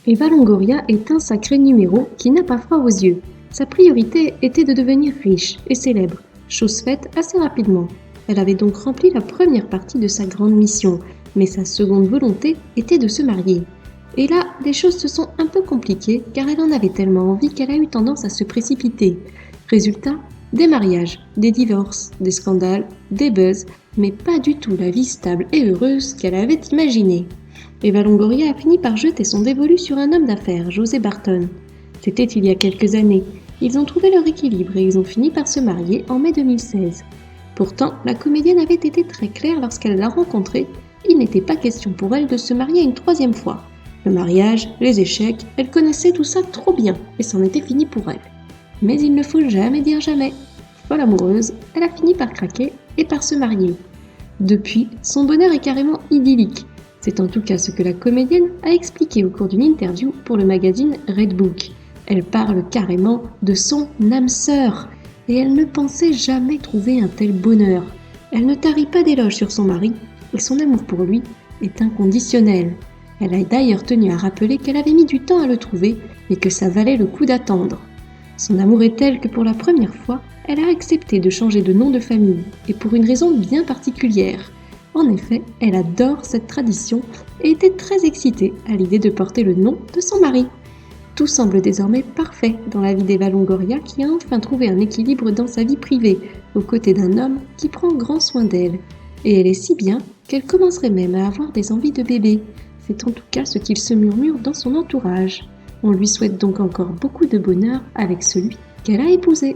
Eva Longoria est un sacré numéro qui n'a pas froid aux yeux. Sa priorité était de devenir riche et célèbre, chose faite assez rapidement. Elle avait donc rempli la première partie de sa grande mission, mais sa seconde volonté était de se marier. Et là, les choses se sont un peu compliquées car elle en avait tellement envie qu'elle a eu tendance à se précipiter. Résultat, des mariages, des divorces, des scandales, des buzz, mais pas du tout la vie stable et heureuse qu'elle avait imaginée. Eva Longoria a fini par jeter son dévolu sur un homme d'affaires, José Barton. C'était il y a quelques années. Ils ont trouvé leur équilibre et ils ont fini par se marier en mai 2016. Pourtant, la comédienne avait été très claire lorsqu'elle l'a rencontré. Il n'était pas question pour elle de se marier une troisième fois. Le mariage, les échecs, elle connaissait tout ça trop bien et c'en était fini pour elle. Mais il ne faut jamais dire jamais. Folle amoureuse, elle a fini par craquer et par se marier. Depuis, son bonheur est carrément idyllique. C'est en tout cas ce que la comédienne a expliqué au cours d'une interview pour le magazine Red Book. Elle parle carrément de son âme sœur et elle ne pensait jamais trouver un tel bonheur. Elle ne tarit pas d'éloges sur son mari et son amour pour lui est inconditionnel. Elle a d'ailleurs tenu à rappeler qu'elle avait mis du temps à le trouver mais que ça valait le coup d'attendre. Son amour est tel que pour la première fois, elle a accepté de changer de nom de famille et pour une raison bien particulière. En effet, elle adore cette tradition et était très excitée à l'idée de porter le nom de son mari. Tout semble désormais parfait dans la vie d'Eva Longoria qui a enfin trouvé un équilibre dans sa vie privée, aux côtés d'un homme qui prend grand soin d'elle. Et elle est si bien qu'elle commencerait même à avoir des envies de bébé. C'est en tout cas ce qu'il se murmure dans son entourage. On lui souhaite donc encore beaucoup de bonheur avec celui qu'elle a épousé.